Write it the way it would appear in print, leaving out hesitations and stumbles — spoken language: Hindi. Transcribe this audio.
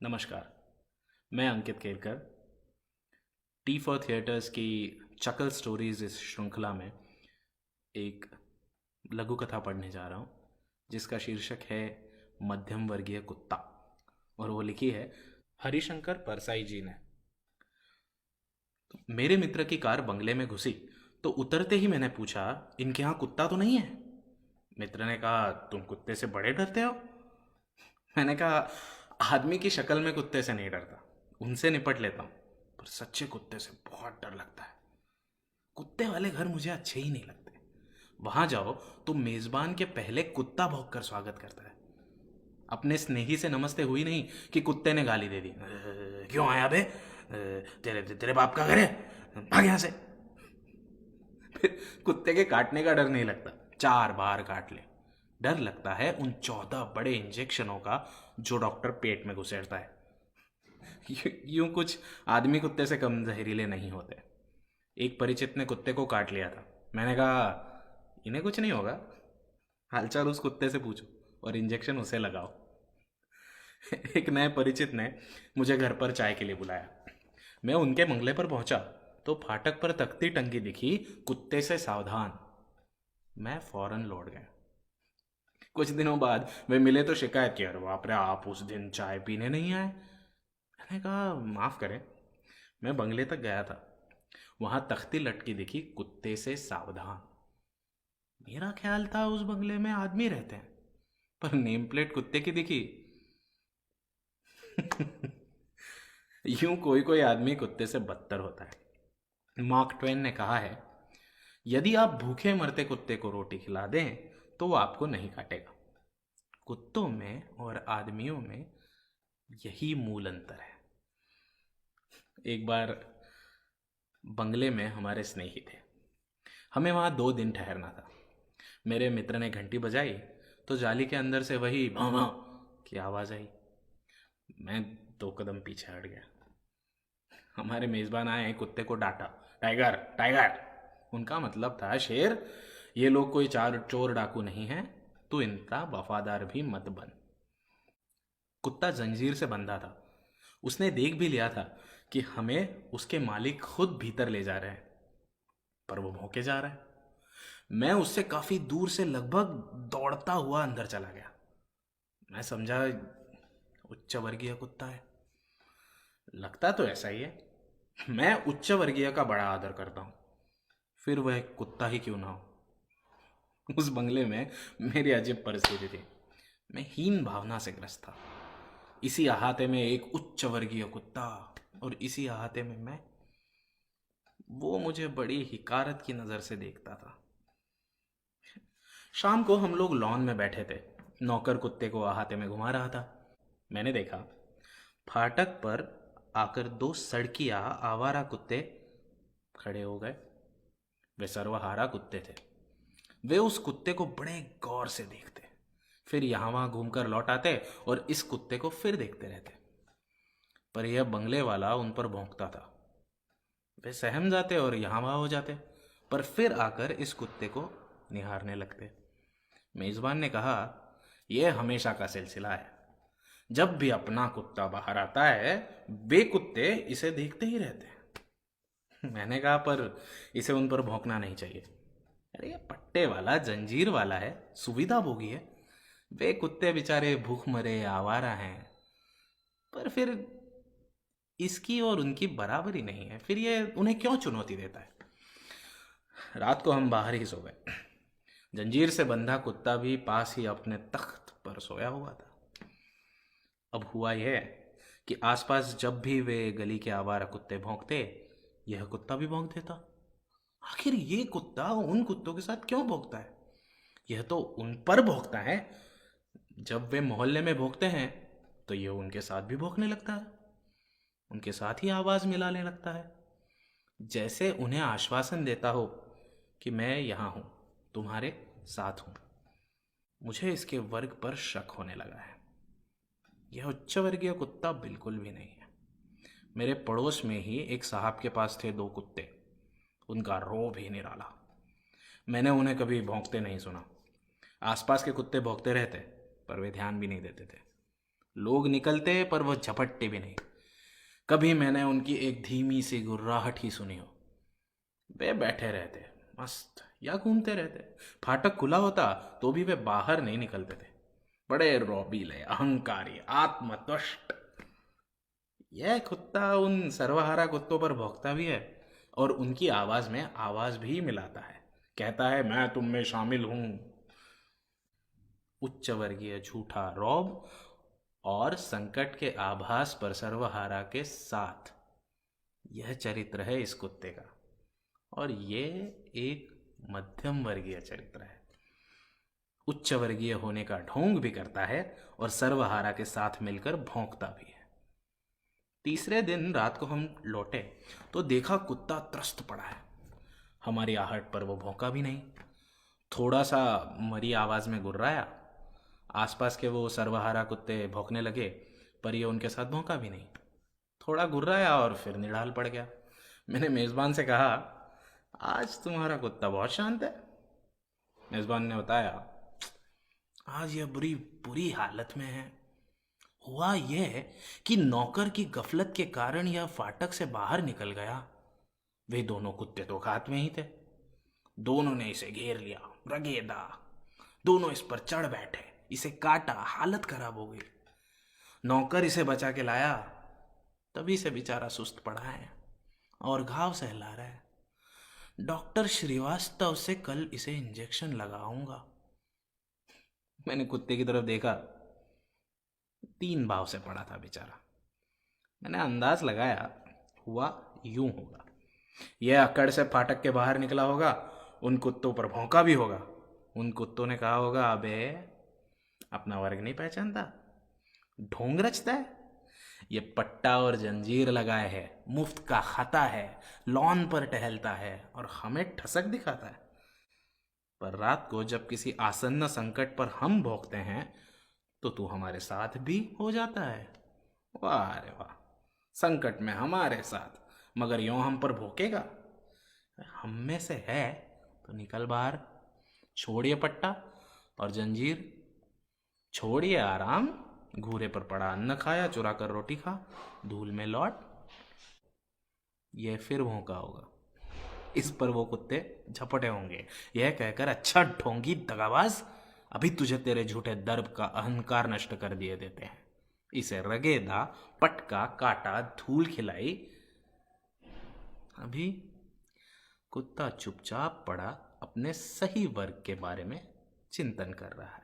नमस्कार। मैं अंकित केरकर टी फॉर थिएटर्स की चकल स्टोरीज इस श्रृंखला में एक लघु कथा पढ़ने जा रहा हूँ जिसका शीर्षक है मध्यम वर्गीय कुत्ता। और वो लिखी है हरिशंकर परसाई जी ने। मेरे मित्र की कार बंगले में घुसी तो उतरते ही मैंने पूछा, इनके यहाँ कुत्ता तो नहीं है? मित्र ने कहा, तुम कुत्ते से बड़े डरते हो? मैंने कहा, आदमी की शक्ल में कुत्ते से नहीं डरता, उनसे निपट लेता हूँ, पर सच्चे कुत्ते से बहुत डर लगता है। कुत्ते वाले घर मुझे अच्छे ही नहीं लगते। वहां जाओ तो मेजबान के पहले कुत्ता भौंक कर स्वागत करता है। अपने स्नेही से नमस्ते हुई नहीं कि कुत्ते ने गाली दे दी। क्यों आया बे? तेरे तेरे बाप का घर है, भाग यहाँ से। फिर कुत्ते के काटने का डर नहीं लगता, 4 बार काट ले। डर लगता है उन 14 बड़े इंजेक्शनों का जो डॉक्टर पेट में घुसेड़ता है। यूं कुछ आदमी कुत्ते से कम जहरीले नहीं होते। एक परिचित ने कुत्ते को काट लिया था। मैंने कहा, इन्हें कुछ नहीं होगा, हालचाल उस कुत्ते से पूछो और इंजेक्शन उसे लगाओ। एक नए परिचित ने मुझे घर पर चाय के लिए बुलाया। मैं उनके बंगले पर पहुंचा तो फाटक पर तख्ती टंगी दिखी, कुत्ते से सावधान। मैं फौरन लौट गया। कुछ दिनों बाद वे मिले तो शिकायत की, अरे बाप रे, आप उस दिन चाय पीने नहीं आए। मैंने कहा, माफ करें, मैं बंगले तक गया था, वहां तख्ती लटकी दिखी, कुत्ते से सावधान। मेरा ख्याल था उस बंगले में आदमी रहते हैं, पर नेम प्लेट कुत्ते की दिखी। यूं कोई कोई आदमी कुत्ते से बदतर होता है। मार्क ट्वेन ने कहा है, यदि आप भूखे मरते कुत्ते को रोटी खिला दें तो वो आपको नहीं काटेगा। कुत्तों में और आदमियों में यही मूल अंतर है। एक बार बंगले में हमारे स्नेही थे, हमें वहाँ 2 दिन ठहरना था। मेरे मित्र ने घंटी बजाई तो जाली के अंदर से वही भां भां की आवाज़ आई। मैं 2 कदम पीछे हट गया। हमारे मेज़बान आए, कुत्ते को डांटा, टाइगर टाइगर। उनका मतलब था, शेर, ये लोग कोई चार चोर डाकू नहीं है, तो इनका वफादार भी मत बन। कुत्ता जंजीर से बंधा था। उसने देख भी लिया था कि हमें उसके मालिक खुद भीतर ले जा रहे हैं, पर वो भौंके जा रहा है। मैं उससे काफी दूर से लगभग दौड़ता हुआ अंदर चला गया। मैं समझा उच्च वर्गीय कुत्ता है। लगता तो ऐसा ही है। मैं उच्च वर्गीय का बड़ा आदर करता हूँ, फिर वह कुत्ता ही क्यों ना हो। उस बंगले में मेरी अजीब परिस्थिति थी। मैं हीन भावना से ग्रस्त था। इसी अहाते में एक उच्च वर्गीय कुत्ता, और इसी अहाते में मैं। वो मुझे बड़ी हिकारत की नज़र से देखता था। शाम को हम लोग लॉन में बैठे थे। नौकर कुत्ते को अहाते में घुमा रहा था। मैंने देखा, फाटक पर आकर 2 सड़कियां आवारा कुत्ते खड़े हो गए। वे सर्वहारा कुत्ते थे। वे उस कुत्ते को बड़े गौर से देखते, फिर यहाँ वहाँ घूमकर लौट आते और इस कुत्ते को फिर देखते रहते। पर यह बंगले वाला उन पर भौंकता था। वे सहम जाते और यहाँ वहाँ हो जाते, पर फिर आकर इस कुत्ते को निहारने लगते। मेजबान ने कहा, यह हमेशा का सिलसिला है। जब भी अपना कुत्ता बाहर आता है, वे कुत्ते इसे देखते ही रहते हैं। मैंने कहा, पर इसे उन पर भौंकना नहीं चाहिए। अरे ये पट्टे वाला, जंजीर वाला है, सुविधा भोगी है। वे कुत्ते बेचारे भूख मरे आवारा हैं, पर फिर इसकी और उनकी बराबरी नहीं है, फिर ये उन्हें क्यों चुनौती देता है। रात को हम बाहर ही सो गए। जंजीर से बंधा कुत्ता भी पास ही अपने तख्त पर सोया हुआ था। अब हुआ यह कि आसपास जब भी वे गली के आवारा कुत्ते भौंकते, यह कुत्ता भी भौंक देता। आखिर ये कुत्ता उन कुत्तों के साथ क्यों भौंकता है? यह तो उन पर भौंकता है। जब वे मोहल्ले में भौंकते हैं तो यह उनके साथ भी भौंकने लगता है, उनके साथ ही आवाज मिलाने लगता है, जैसे उन्हें आश्वासन देता हो कि मैं यहां हूं, तुम्हारे साथ हूं। मुझे इसके वर्ग पर शक होने लगा है। यह उच्च वर्गीय कुत्ता बिल्कुल भी नहीं है। मेरे पड़ोस में ही एक साहब के पास थे 2 कुत्ते। उनका रोब ही निराला। मैंने उन्हें कभी भौंकते नहीं सुना। आसपास के कुत्ते भौंकते रहते, पर वे ध्यान भी नहीं देते थे। लोग निकलते पर वो झपटते भी नहीं। कभी मैंने उनकी एक धीमी सी गुर्राहट ही सुनी हो। वे बैठे रहते मस्त या घूमते रहते। फाटक खुला होता तो भी वे बाहर नहीं निकलते थे। बड़े रौबीले, अहंकारी, आत्मतुष्ट। यह कुत्ता उन सर्वहारा कुत्तों पर भौंकता भी है और उनकी आवाज में आवाज भी मिलाता है। कहता है, मैं तुम में शामिल हूं। उच्च वर्गीय झूठा रौब और संकट के आभास पर सर्वहारा के साथ। यह चरित्र है इस कुत्ते का। और ये एक मध्यम वर्गीय चरित्र है। उच्च वर्गीय होने का ढोंग भी करता है और सर्वहारा के साथ मिलकर भौंकता भी है। तीसरे दिन रात को हम लौटे तो देखा कुत्ता त्रस्त पड़ा है। हमारी आहट पर वो भौंका भी नहीं। थोड़ा सा मरी आवाज में गुर्राया। आसपास के वो सर्वहारा कुत्ते भौंकने लगे पर ये उनके साथ भौंका भी नहीं। थोड़ा गुर्राया और फिर निढाल पड़ गया। मैंने मेज़बान से कहा, आज तुम्हारा कुत्ता बहुत शांत है। मेज़बान ने बताया, आज यह बुरी बुरी हालत में है। हुआ यह कि नौकर की गफलत के कारण यह फाटक से बाहर निकल गया। वे दोनों कुत्ते तो खात में ही थे। दोनों ने इसे घेर लिया, रगेदा। दोनों इस पर चढ़ बैठे, इसे काटा, हालत खराब हो गई। नौकर इसे बचा के लाया, तभी से बेचारा सुस्त पड़ा है और घाव सहला रहा है। डॉक्टर श्रीवास्तव से कल इसे इंजेक्शन लगाऊंगा। मैंने कुत्ते की तरफ देखा। 3 भाव से पड़ा था बेचारा। मैंने अंदाज लगाया हुआ यूं होगा। यह अकड़ से फाटक के बाहर निकला होगा, उन कुत्तों पर भौंका भी होगा। उन कुत्तों ने कहा होगा, अबे अपना वर्ग नहीं पहचानता, ढोंग रचता है। ये पट्टा और जंजीर लगाए है, मुफ्त का खाता है, लॉन पर टहलता है और हमें ठसक दिखाता है। पर रात को जब किसी आसन्न संकट पर हम भोगते हैं तो तू हमारे साथ भी हो जाता है। वाह रे वाह, संकट में हमारे साथ, मगर यूं हम पर भोंकेगा। हम में से है तो निकल बाहर। छोड़िए पट्टा और जंजीर, छोड़िए आराम। घूरे पर पड़ा अन्न खाया, चुरा कर रोटी खा, धूल में लौट। यह फिर भौंका होगा। इस पर वो कुत्ते झपटे होंगे, यह कहकर, अच्छा ढोंगी दगाबाज, अभी तुझे तेरे झूठे दर्प का अहंकार नष्ट कर दिए देते हैं। इसे रगेदा, पटका, काटा, धूल खिलाई। अभी कुत्ता चुपचाप पड़ा अपने सही वर्ग के बारे में चिंतन कर रहा है।